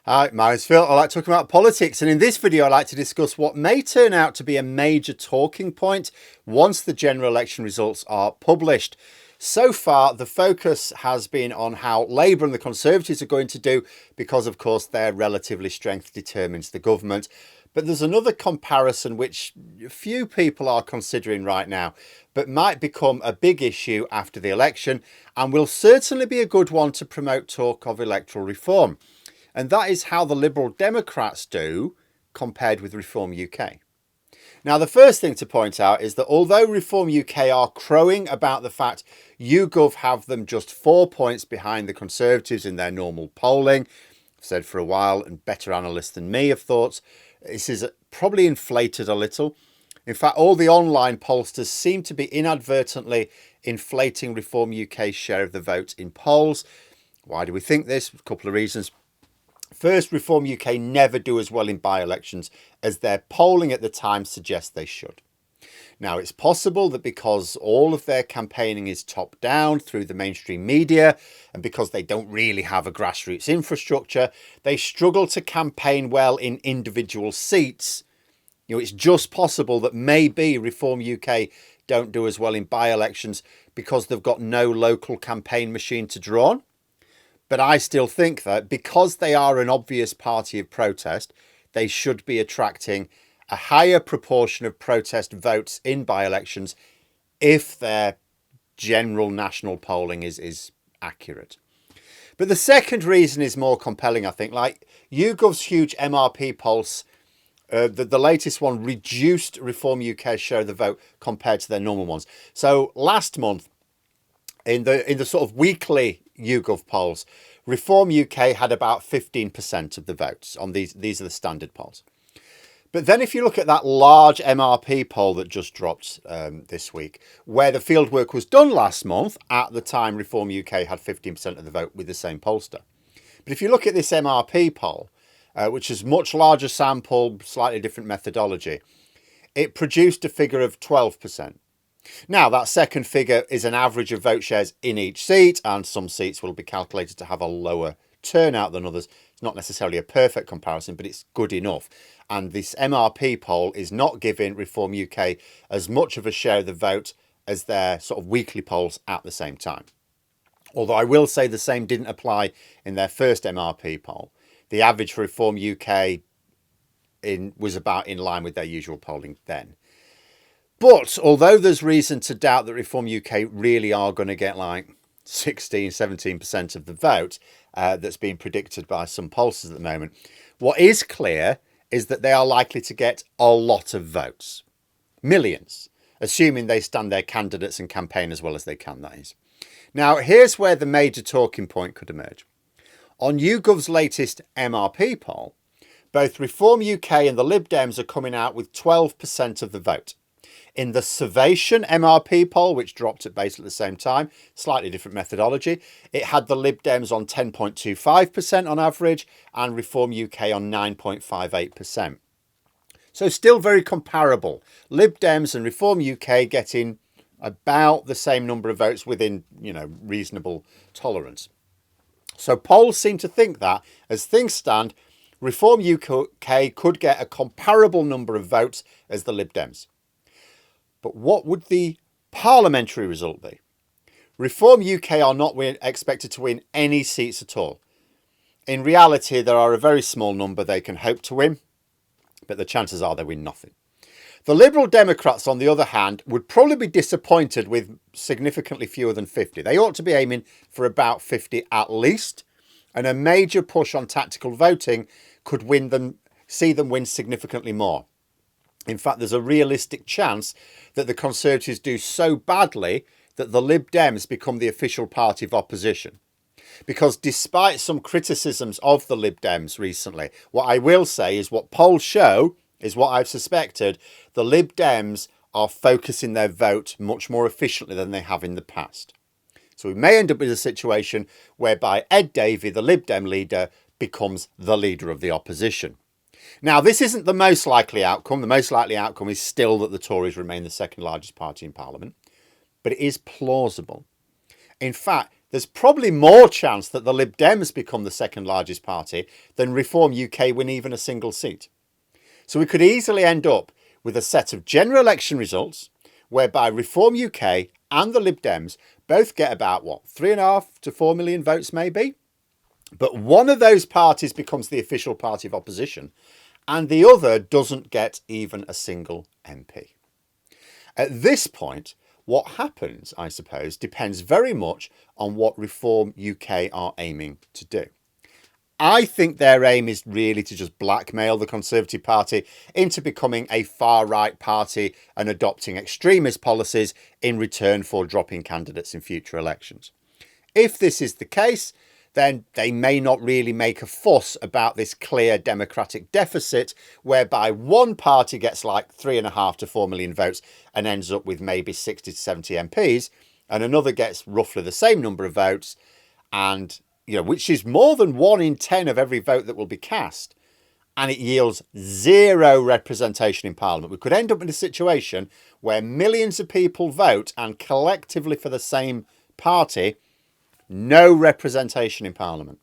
Hi, my name's Phil. I like talking about politics, and in this video I like to discuss what may turn out to be a major talking point once the general election results are published. So far, the focus has been on how Labour and the Conservatives are going to do because, of course, their relatively strength determines the government. But there's another comparison which few people are considering right now, but might become a big issue after the election and will certainly be a good one to promote talk of electoral reform. And that is how the Liberal Democrats do compared with Reform UK. Now, the first thing to point out is that although Reform UK are crowing about the fact YouGov have them just 4 points behind the Conservatives in their normal polling, I've said for a while, and better analysts than me have thought, this is probably inflated a little. In fact, all the online pollsters seem to be inadvertently inflating Reform UK's share of the vote in polls. Why do we think this? A couple of reasons. First, Reform UK never do as well in by-elections as their polling at the time suggests they should. Now, it's possible that because all of their campaigning is top-down through the mainstream media and because they don't really have a grassroots infrastructure, they struggle to campaign well in individual seats. It's just possible that maybe Reform UK don't do as well in by-elections because they've got no local campaign machine to draw on. But I still think that because they are an obvious party of protest, they should be attracting a higher proportion of protest votes in by-elections if their general national polling is accurate. But the second reason is more compelling, I think. Like YouGov's huge MRP pulse, the latest one reduced Reform UK's share of the vote compared to their normal ones. So last month, in the sort of weekly YouGov polls, Reform UK had about 15% of the votes on these are the standard polls. But then if you look at that large MRP poll that just dropped this week, where the fieldwork was done last month, at the time Reform UK had 15% of the vote with the same pollster. But if you look at this MRP poll, which is much larger sample, slightly different methodology, it produced a figure of 12%. Now, that second figure is an average of vote shares in each seat, and some seats will be calculated to have a lower turnout than others. It's not necessarily a perfect comparison, but it's good enough. And this MRP poll is not giving Reform UK as much of a share of the vote as their sort of weekly polls at the same time. Although I will say the same didn't apply in their first MRP poll. The average for Reform UK was about in line with their usual polling then. But although there's reason to doubt that Reform UK really are going to get like 16, 17% of the vote that's being predicted by some pollsters at the moment, what is clear is that they are likely to get a lot of votes. Millions, assuming they stand their candidates and campaign as well as they can, that is. Now, here's where the major talking point could emerge. On YouGov's latest MRP poll, both Reform UK and the Lib Dems are coming out with 12% of the vote. In the Survation MRP poll, which dropped at basically the same time, slightly different methodology, it had the Lib Dems on 10.25% on average and Reform UK on 9.58%. So still very comparable. Lib Dems and Reform UK getting about the same number of votes within, reasonable tolerance. So polls seem to think that, as things stand, Reform UK could get a comparable number of votes as the Lib Dems. But what would the parliamentary result be? Reform UK are not expected to win any seats at all. In reality, there are a very small number they can hope to win, but the chances are they win nothing. The Liberal Democrats, on the other hand, would probably be disappointed with significantly fewer than 50. They ought to be aiming for about 50 at least, and a major push on tactical voting could see them win significantly more. In fact, there's a realistic chance that the Conservatives do so badly that the Lib Dems become the official party of opposition. Because despite some criticisms of the Lib Dems recently, what I will say is what polls show is what I've suspected. The Lib Dems are focusing their vote much more efficiently than they have in the past. So we may end up with a situation whereby Ed Davey, the Lib Dem leader, becomes the leader of the opposition. Now, this isn't the most likely outcome. The most likely outcome is still that the Tories remain the second largest party in Parliament, but it is plausible. In fact, there's probably more chance that the Lib Dems become the second largest party than Reform UK win even a single seat. So we could easily end up with a set of general election results whereby Reform UK and the Lib Dems both get about, 3.5 to 4 million votes maybe? But one of those parties becomes the official party of opposition and the other doesn't get even a single MP. At this point, what happens, I suppose, depends very much on what Reform UK are aiming to do. I think their aim is really to just blackmail the Conservative Party into becoming a far-right party and adopting extremist policies in return for dropping candidates in future elections. If this is the case, then they may not really make a fuss about this clear democratic deficit whereby one party gets like 3.5 to 4 million votes and ends up with maybe 60 to 70 MPs, and another gets roughly the same number of votes, and which is more than 1 in 10 of every vote that will be cast, and it yields zero representation in Parliament. We could end up in a situation where millions of people vote and collectively for the same party, no representation in Parliament.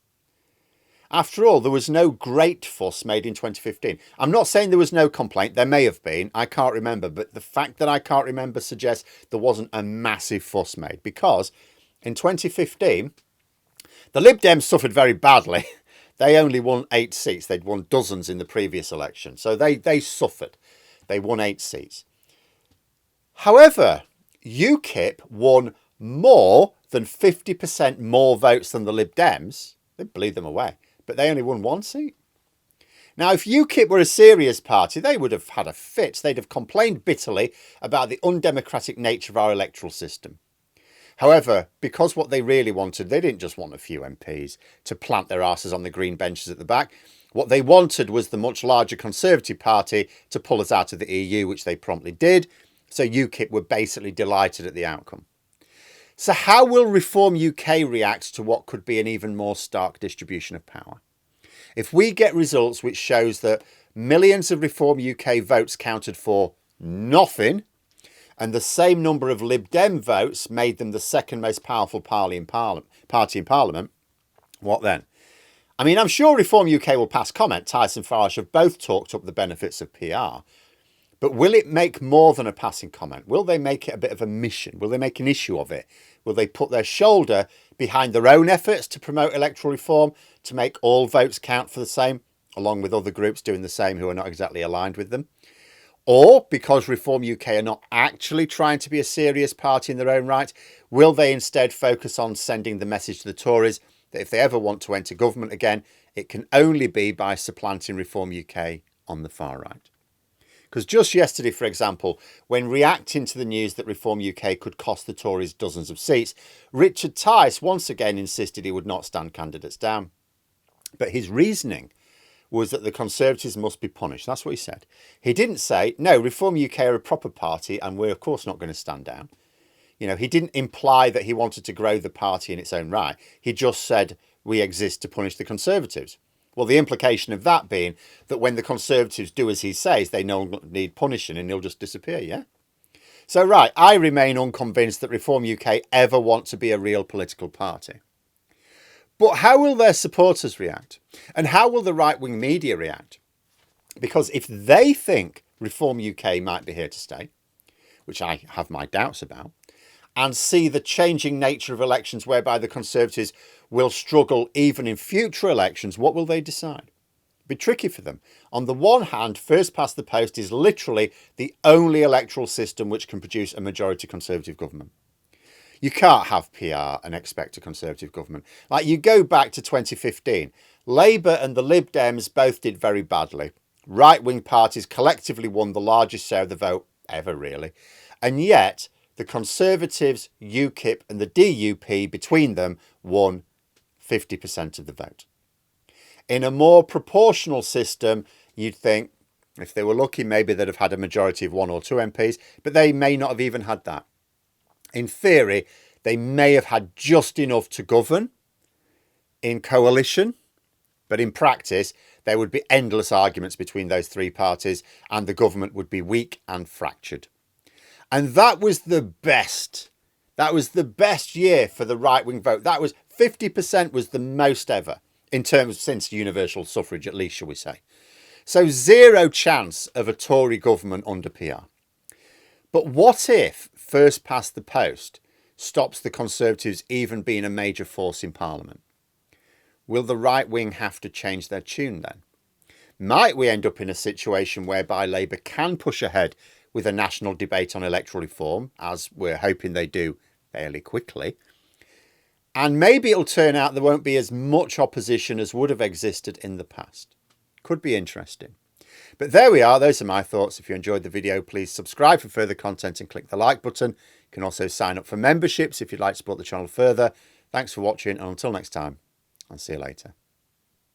After all, there was no great fuss made in 2015. I'm not saying there was no complaint. There may have been. I can't remember. But the fact that I can't remember suggests there wasn't a massive fuss made, because in 2015, the Lib Dems suffered very badly. They only won 8 seats. They'd won dozens in the previous election. So they suffered. They won 8 seats. However, UKIP won more than 50% more votes than the Lib Dems. They blew them away. But they only won 1 seat. Now, if UKIP were a serious party, they would have had a fit. They'd have complained bitterly about the undemocratic nature of our electoral system. However, because what they really wanted, they didn't just want a few MPs to plant their asses on the green benches at the back. What they wanted was the much larger Conservative Party to pull us out of the EU, which they promptly did. So UKIP were basically delighted at the outcome. So how will Reform UK react to what could be an even more stark distribution of power? If we get results which shows that millions of Reform UK votes counted for nothing, and the same number of Lib Dem votes made them the second most powerful party in Parliament, what then? I mean, I'm sure Reform UK will pass comment. Tyson and Farage have both talked up the benefits of PR. But will it make more than a passing comment? Will they make it a bit of a mission? Will they make an issue of it? Will they put their shoulder behind their own efforts to promote electoral reform, to make all votes count for the same, along with other groups doing the same who are not exactly aligned with them? Or, because Reform UK are not actually trying to be a serious party in their own right, will they instead focus on sending the message to the Tories that if they ever want to enter government again, it can only be by supplanting Reform UK on the far right? Because just yesterday, for example, when reacting to the news that Reform UK could cost the Tories dozens of seats, Richard Tice once again insisted he would not stand candidates down. But his reasoning was that the Conservatives must be punished. That's what he said. He didn't say, no, Reform UK are a proper party and we're of course not going to stand down. He didn't imply that he wanted to grow the party in its own right. He just said we exist to punish the Conservatives. Well, the implication of that being that when the Conservatives do as he says, they no longer need punishing and he'll just disappear, yeah? So, right, I remain unconvinced that Reform UK ever want to be a real political party. But how will their supporters react? And how will the right-wing media react? Because if they think Reform UK might be here to stay, which I have my doubts about, and see the changing nature of elections whereby the Conservatives will struggle even in future elections, what will they decide? It'll be tricky for them. On the one hand, first past the post is literally the only electoral system which can produce a majority Conservative government. You can't have PR and expect a Conservative government. Like, you go back to 2015, Labour and the Lib Dems both did very badly. Right-wing parties collectively won the largest share of the vote ever, really. And yet, the Conservatives, UKIP and the DUP between them won 50% of the vote. In a more proportional system, you'd think, if they were lucky, maybe they'd have had a majority of 1 or 2 MPs, but they may not have even had that. In theory, they may have had just enough to govern in coalition, but in practice, there would be endless arguments between those 3 parties and the government would be weak and fractured. And that was the best That was the best year for the right-wing vote. That was 50% was the most ever in terms since universal suffrage, at least, shall we say. So zero chance of a Tory government under PR. But what if first past the post stops the Conservatives even being a major force in Parliament? Will the right wing have to change their tune then? Might we end up in a situation whereby Labour can push ahead with a national debate on electoral reform, as we're hoping they do fairly quickly? And maybe it'll turn out there won't be as much opposition as would have existed in the past. Could be interesting. But there we are. Those are my thoughts. If you enjoyed the video, please subscribe for further content and click the like button. You can also sign up for memberships if you'd like to support the channel further. Thanks for watching, and until next time, I'll see you later.